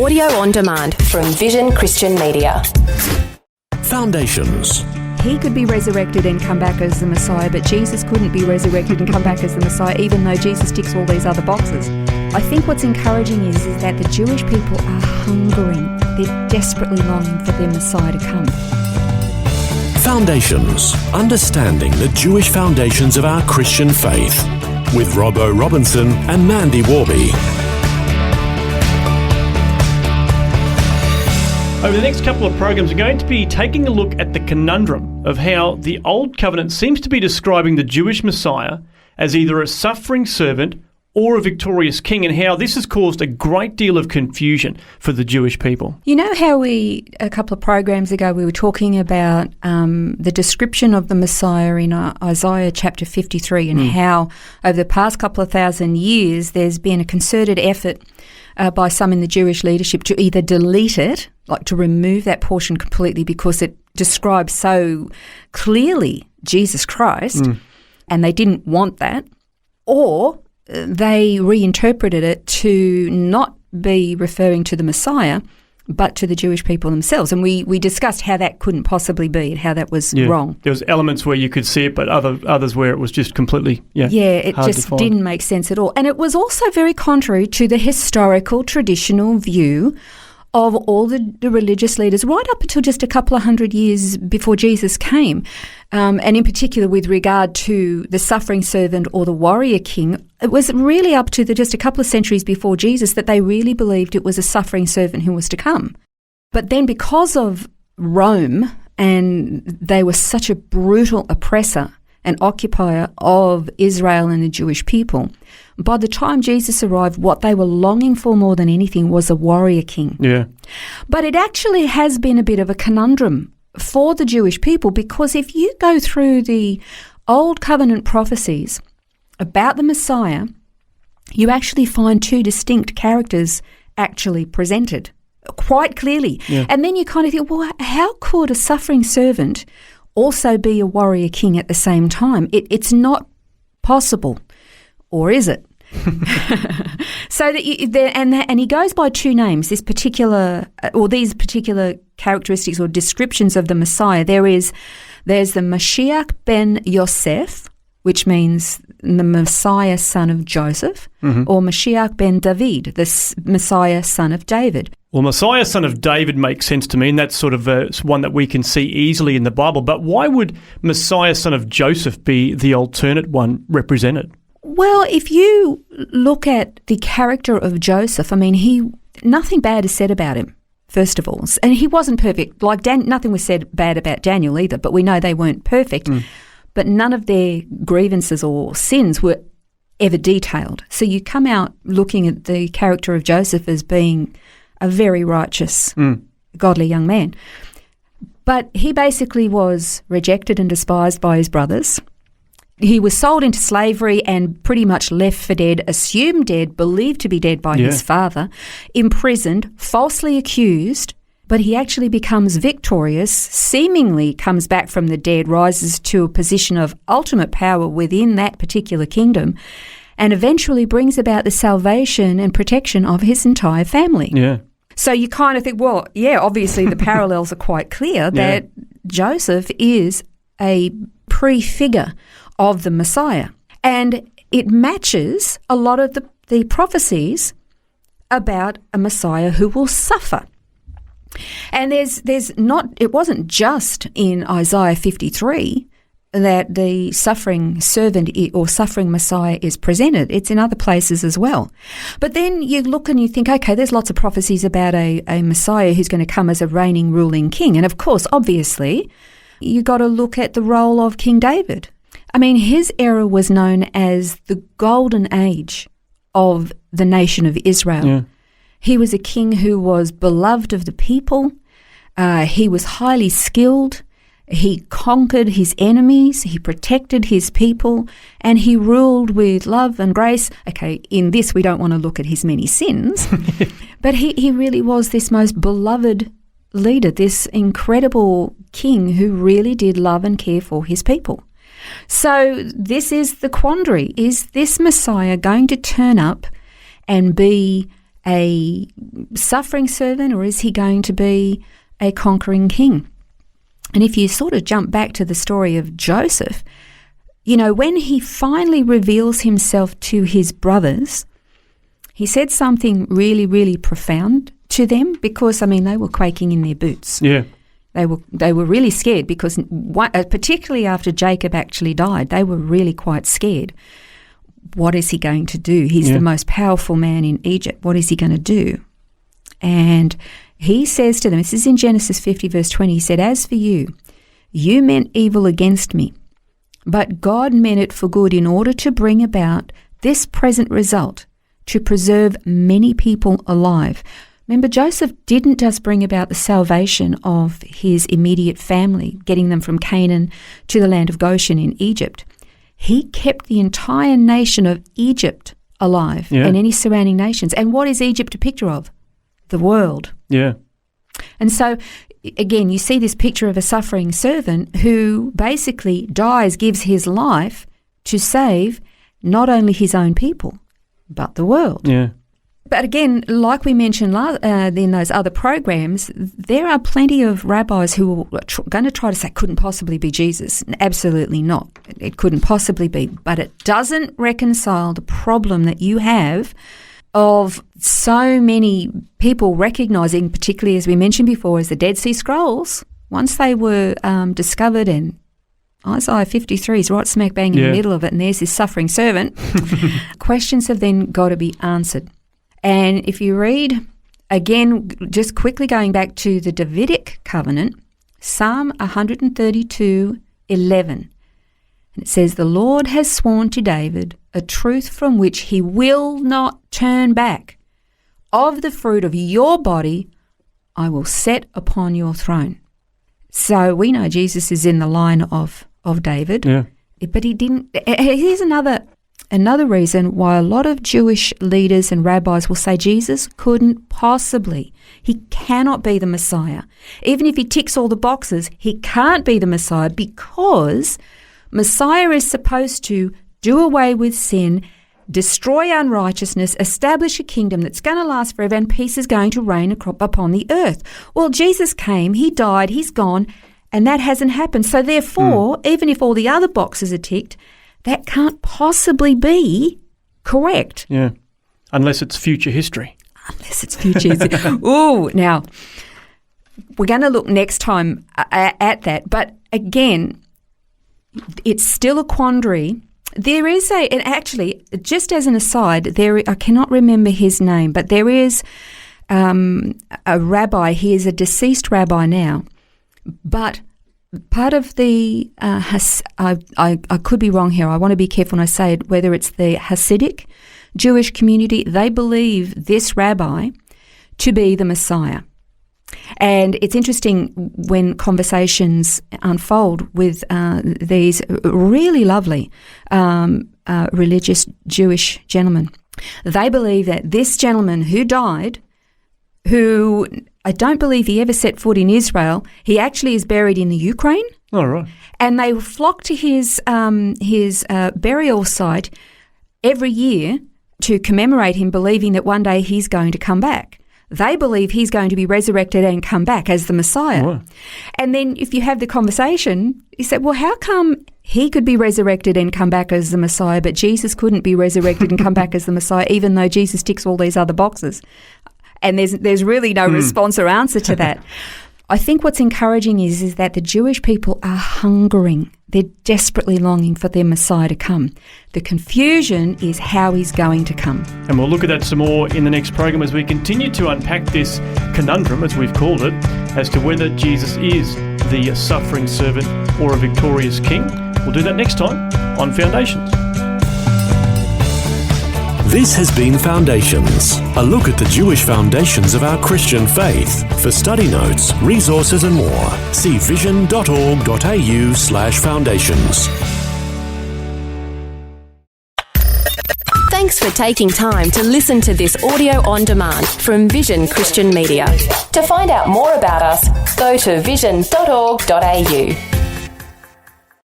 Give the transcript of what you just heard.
Audio on demand from Vision Christian Media. Foundations. He could be resurrected and come back as the Messiah, but Jesus couldn't be resurrected and come back as the Messiah, even though Jesus ticks all these other boxes. I think what's encouraging is that the Jewish people are hungering. They're desperately longing for their Messiah to come. Foundations. Understanding the Jewish foundations of our Christian faith. With Robbo Robinson and Mandy Warby. Over the next couple of programs, we're going to be taking a look at the conundrum of how the Old Covenant seems to be describing the Jewish Messiah as either a suffering servant or a victorious king, and how this has caused a great deal of confusion for the Jewish people. You know how a couple of programs ago, we were talking about the description of the Messiah in Isaiah chapter 53 and how over the past couple of thousand years there's been a concerted effort by some in the Jewish leadership to either delete it, like to remove that portion completely because it describes so clearly Jesus Christ, and they didn't want that, or they reinterpreted it to not be referring to the Messiah, but to the Jewish people themselves. And we discussed how that couldn't possibly be and how that was wrong. There was elements where you could see it, but others where it was just completely it just didn't make sense at all. And it was also very contrary to the historical, traditional view of all the religious leaders right up until just a couple of hundred years before Jesus came. And in particular with regard to the suffering servant or the warrior king, it was really up to just a couple of centuries before Jesus that they really believed it was a suffering servant who was to come. But then because of Rome, and they were such a brutal oppressor and occupier of Israel and the Jewish people, by the time Jesus arrived, what they were longing for more than anything was a warrior king. Yeah. But it actually has been a bit of a conundrum for the Jewish people, because if you go through the Old Covenant prophecies about the Messiah, you actually find two distinct characters actually presented quite clearly. Yeah. And then you kind of think, well, how could a suffering servant also be a warrior king at the same time? It's not possible. Or is it? So that and he goes by two names. These particular characteristics or descriptions of the Messiah. There's the Mashiach ben Yosef, which means the Messiah son of Joseph, or Mashiach ben David, the Messiah son of David. Well, Messiah son of David makes sense to me, and that's sort of one that we can see easily in the Bible. But why would Messiah son of Joseph be the alternate one represented? Well, if you look at the character of Joseph, I mean, nothing bad is said about him, first of all. And he wasn't perfect. Like nothing was said bad about Daniel either, but we know they weren't perfect. But none of their grievances or sins were ever detailed. So you come out looking at the character of Joseph as being a very righteous, godly young man. But he basically was rejected and despised by his brothers. He was sold into slavery and pretty much left for dead, assumed dead, believed to be dead by his father, imprisoned, falsely accused, but he actually becomes victorious, seemingly comes back from the dead, rises to a position of ultimate power within that particular kingdom, and eventually brings about the salvation and protection of his entire family. Yeah. So you kind of think, well, obviously the parallels are quite clear that Joseph is a prefigure of the Messiah. And it matches a lot of the prophecies about a Messiah who will suffer. And it wasn't just in Isaiah 53 that the suffering servant or suffering Messiah is presented. It's in other places as well. But then you look and you think, okay, there's lots of prophecies about a Messiah who's going to come as a reigning, ruling king. And of course, obviously, you got to look at the role of King David. I mean, his era was known as the golden age of the nation of Israel. Yeah. He was a king who was beloved of the people. He was highly skilled. He conquered his enemies. He protected his people. And he ruled with love and grace. Okay, in this we don't want to look at his many sins. But he really was this most beloved leader, this incredible king who really did love and care for his people. So this is the quandary. Is this Messiah going to turn up and be a suffering servant, or is he going to be a conquering king? And if you sort of jump back to the story of Joseph, you know, when he finally reveals himself to his brothers, he said something really, really profound to them, because, I mean, they were quaking in their boots. Yeah. They were really scared, because particularly after Jacob actually died, they were really quite scared. What is he going to do? He's the most powerful man in Egypt. What is he going to do? And he says to them, this is in Genesis 50 verse 20, he said, "As for you, you meant evil against me, but God meant it for good in order to bring about this present result, to preserve many people alive." Remember, Joseph didn't just bring about the salvation of his immediate family, getting them from Canaan to the land of Goshen in Egypt. He kept the entire nation of Egypt alive and any surrounding nations. And what is Egypt a picture of? The world. Yeah. And so, again, you see this picture of a suffering servant who basically dies, gives his life to save not only his own people, but the world. Yeah. But again, like we mentioned in those other programs, there are plenty of rabbis who are going to try to say it couldn't possibly be Jesus. Absolutely not. It couldn't possibly be. But it doesn't reconcile the problem that you have of so many people recognising, particularly as we mentioned before, as the Dead Sea Scrolls, once they were discovered, and Isaiah 53 is right smack bang in the middle of it, and there's this suffering servant, questions have then got to be answered. And if you read, again, just quickly going back to the Davidic covenant, Psalm 132:11, and it says, "The Lord has sworn to David a truth from which he will not turn back. Of the fruit of your body I will set upon your throne." So we know Jesus is in the line of David, but he didn't. Here's another reason why a lot of Jewish leaders and rabbis will say Jesus couldn't possibly. He cannot be the Messiah. Even if he ticks all the boxes, he can't be the Messiah, because Messiah is supposed to do away with sin, destroy unrighteousness, establish a kingdom that's going to last forever, and peace is going to reign upon the earth. Well, Jesus came, he died, he's gone, and that hasn't happened. So therefore, even if all the other boxes are ticked, that can't possibly be correct. Yeah, unless it's future history. Unless it's future history. Ooh, now, we're going to look next time at that. But again, it's still a quandary. There is and actually, just as an aside, I cannot remember his name, but there is a rabbi. He is a deceased rabbi now, but part of the I could be wrong here. I want to be careful when I say it, whether it's the Hasidic Jewish community, they believe this rabbi to be the Messiah. And it's interesting when conversations unfold with these really lovely religious Jewish gentlemen. They believe that this gentleman who died, who I don't believe he ever set foot in Israel, he actually is buried in the Ukraine. Oh, right. And they flock to his burial site every year to commemorate him, believing that one day he's going to come back. They believe he's going to be resurrected and come back as the Messiah. Oh. And then if you have the conversation, you say, well, how come he could be resurrected and come back as the Messiah, but Jesus couldn't be resurrected and come back as the Messiah, even though Jesus ticks all these other boxes? And there's really no response or answer to that. I think what's encouraging is that the Jewish people are hungering. They're desperately longing for their Messiah to come. The confusion is how he's going to come. And we'll look at that some more in the next program as we continue to unpack this conundrum, as we've called it, as to whether Jesus is the suffering servant or a victorious king. We'll do that next time on Foundations. This has been Foundations, a look at the Jewish foundations of our Christian faith. For study notes, resources and more, see vision.org.au/foundations. Thanks for taking time to listen to this audio on demand from Vision Christian Media. To find out more about us, go to vision.org.au.